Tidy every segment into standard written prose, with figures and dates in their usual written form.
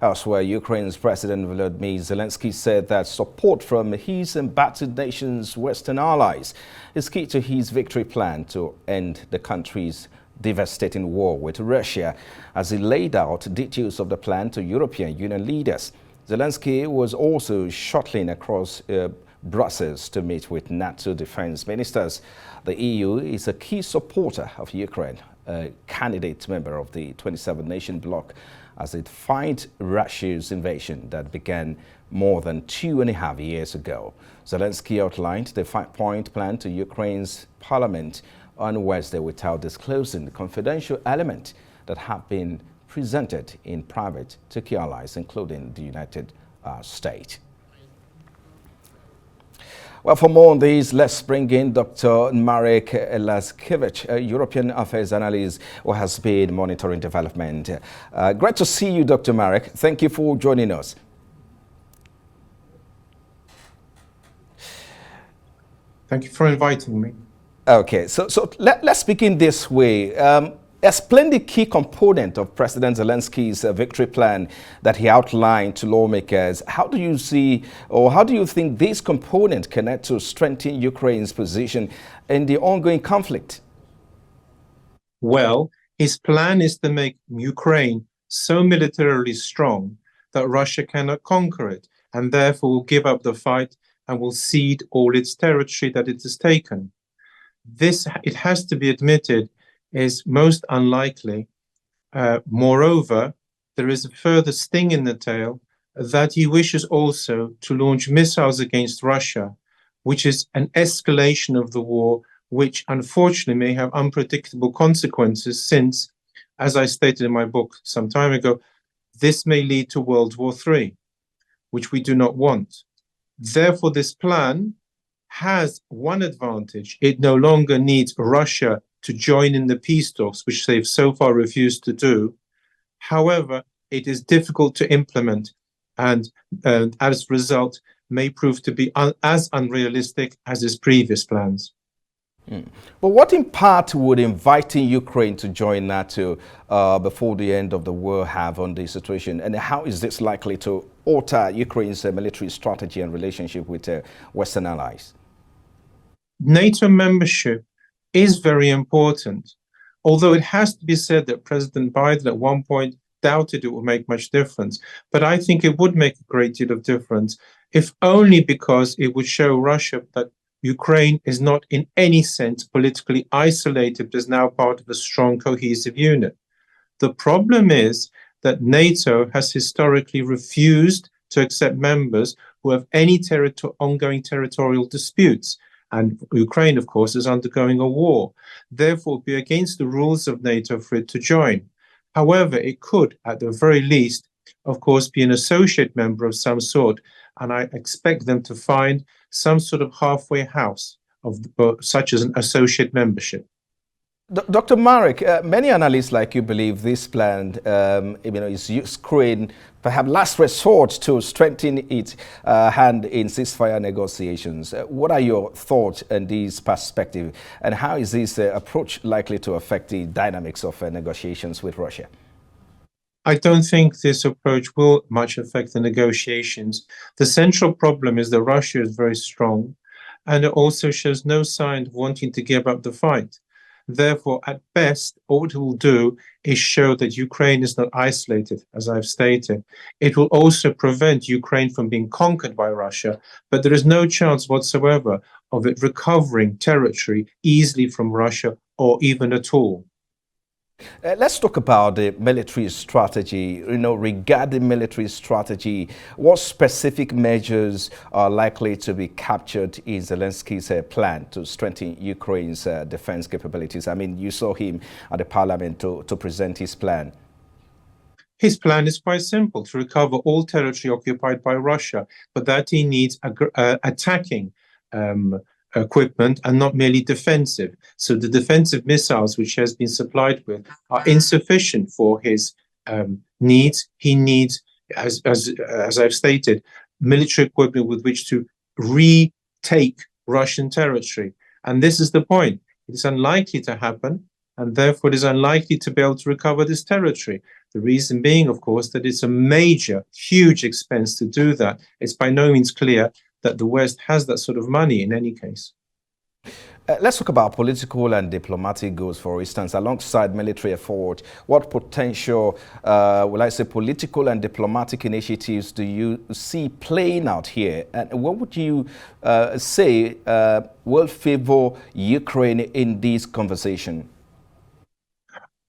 Elsewhere, Ukraine's President Volodymyr Zelensky said that support from his embattled nation's Western allies is key to his victory plan to end the country's devastating war with Russia, as he laid out details of the plan to European Union leaders. Zelensky was also shuttling across Brussels to meet with NATO defense ministers. The EU is a key supporter of Ukraine, a candidate member of the 27-nation bloc, as it fights Russia's invasion that began more than 2.5 years ago. Zelensky outlined the 5-point plan to Ukraine's parliament on Wednesday without disclosing the confidential element that have been presented in private to key allies, including the United States. Well, for more on this, let's bring in Dr. Marek Laskiewicz, a European affairs analyst who has been monitoring development. Great to see you, Dr. Marek. Thank you for joining us. Thank you for inviting me. Okay, so let's begin this way. Explain the key component of President Zelensky's victory plan that he outlined to lawmakers. How do you see, or how do you think this component can add to strengthen Ukraine's position in the ongoing conflict? Well, his plan is to make Ukraine so militarily strong that Russia cannot conquer it, and therefore will give up the fight and will cede all its territory that it has taken. This, it has to be admitted, is most unlikely. Moreover, there is a further sting in the tail that he wishes also to launch missiles against Russia, which is an escalation of the war, which unfortunately may have unpredictable consequences since, as I stated in my book some time ago, this may lead to World War III, which we do not want. Therefore, this plan has one advantage. It no longer needs Russia to join in the peace talks, which they've so far refused to do. However, it is difficult to implement, and as a result, may prove to be as unrealistic as his previous plans. But what impact would inviting Ukraine to join NATO before the end of the war have on the situation? And how is this likely to alter Ukraine's military strategy and relationship with Western allies? NATO membership is very important, although it has to be said that President Biden at one point doubted it would make much difference. But I think it would make a great deal of difference, if only because it would show Russia that Ukraine is not in any sense politically isolated, but is now part of a strong, cohesive unit. The problem is that NATO has historically refused to accept members who have any ongoing territorial disputes. And Ukraine, of course, is undergoing a war. Therefore, it would be against the rules of NATO for it to join. However, it could, at the very least, of course, be an associate member of some sort. And I expect them to find some sort of halfway house of such as an associate membership. Dr. Marek, many analysts like you believe this plan is Ukraine perhaps last resort to strengthen its hand in ceasefire negotiations. What are your thoughts on this perspective, and how is this approach likely to affect the dynamics of negotiations with Russia? I don't think this approach will much affect the negotiations. The central problem is that Russia is very strong, and it also shows no sign of wanting to give up the fight. Therefore, at best, all it will do is show that Ukraine is not isolated, as I've stated. It will also prevent Ukraine from being conquered by Russia, but there is no chance whatsoever of it recovering territory easily from Russia or even at all. Let's talk about the military strategy. Regarding military strategy, what specific measures are likely to be captured in Zelensky's plan to strengthen Ukraine's defense capabilities? I mean, you saw him at the parliament to present his plan. His plan is quite simple: to recover all territory occupied by Russia, but that he needs attacking equipment and not merely defensive. So the defensive missiles which he has been supplied with are insufficient for his needs. He needs, as I've stated, military equipment with which to retake Russian territory. And this is the point. It is unlikely to happen, and therefore it is unlikely to be able to recover this territory. The reason being, of course, that it's a major, huge expense to do that. It's by no means clear that the West has that sort of money in any case. Let's talk about political and diplomatic goals, for instance, alongside military effort. What potential, political and diplomatic initiatives do you see playing out here? And what would you say will favor Ukraine in this conversation?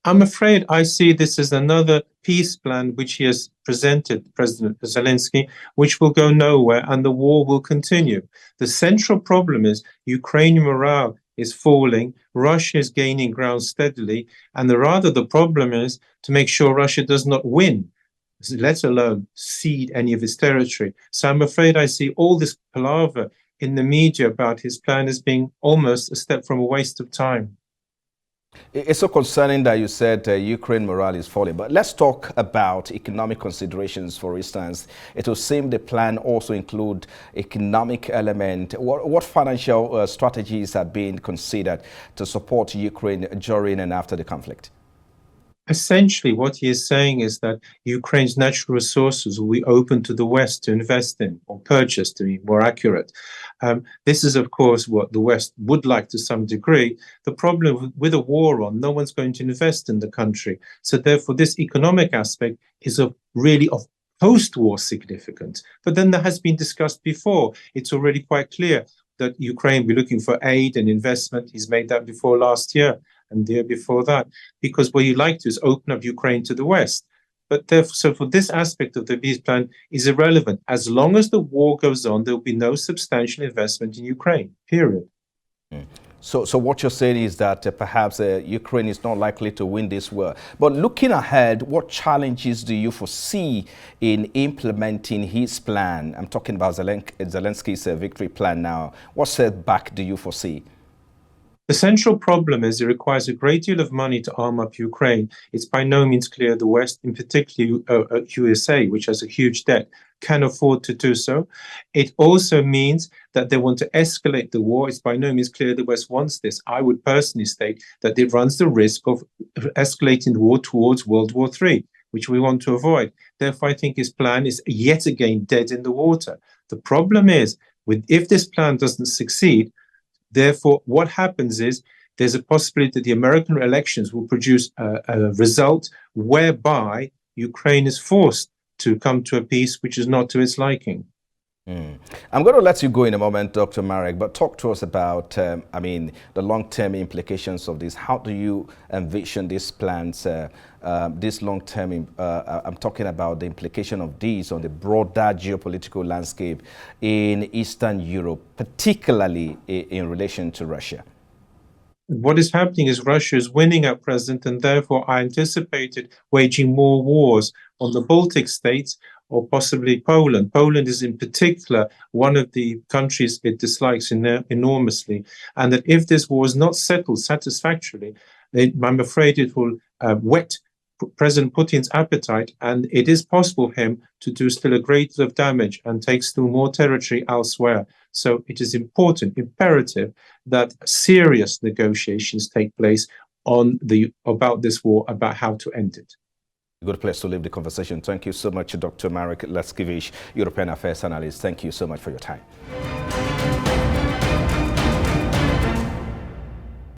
I'm afraid I see this as another peace plan which he has presented, President Zelensky, which will go nowhere and the war will continue. The central problem is Ukrainian morale is falling, Russia is gaining ground steadily, and the problem is to make sure Russia does not win, let alone cede any of its territory. So I'm afraid I see all this palaver in the media about his plan as being almost a step from a waste of time. It's so concerning that you said Ukraine morale is falling, but let's talk about economic considerations, for instance. It will seem the plan also include economic element. What financial strategies are being considered to support Ukraine during and after the conflict? Essentially, what he is saying is that Ukraine's natural resources will be open to the West to invest in or purchase, to be more accurate. This is, of course, what the West would like to some degree. The problem with a war on, no one's going to invest in the country. So therefore, this economic aspect is really of post-war significance. But then there has been discussed before. It's already quite clear that Ukraine will be looking for aid and investment. He's made that before last year and the year before that, because what he'd like to is open up Ukraine to the West. But therefore, so for this aspect of the peace plan is irrelevant. As long as the war goes on, there will be no substantial investment in Ukraine, period. So what you're saying is that perhaps Ukraine is not likely to win this war. But looking ahead, what challenges do you foresee in implementing his plan? I'm talking about Zelensky's victory plan now. What setback do you foresee? The central problem is it requires a great deal of money to arm up Ukraine. It's by no means clear the West, in particular USA, which has a huge debt, can afford to do so. It also means that they want to escalate the war. It's by no means clear the West wants this. I would personally state that it runs the risk of escalating the war towards World War III, which we want to avoid. Therefore, I think his plan is yet again dead in the water. The problem is, if this plan doesn't succeed, therefore, what happens is there's a possibility that the American elections will produce a result whereby Ukraine is forced to come to a peace which is not to its liking. I'm going to let you go in a moment, Dr. Marek, but talk to us about, the long-term implications of this. How do you envision these plans, this long-term, I'm talking about the implication of these on the broader geopolitical landscape in Eastern Europe, particularly in relation to Russia? What is happening is Russia is winning at present, and therefore I anticipated waging more wars on the Baltic states or possibly Poland. Poland is in particular one of the countries it dislikes enormously, and that if this war is not settled satisfactorily, I'm afraid it will whet President Putin's appetite, and it is possible for him to do still a great deal of damage and take still more territory elsewhere. So it is important, imperative, that serious negotiations take place about this war, about how to end it. Good place to leave the conversation. Thank you so much, Dr. Marek Laskiewicz, European Affairs Analyst. Thank you so much for your time.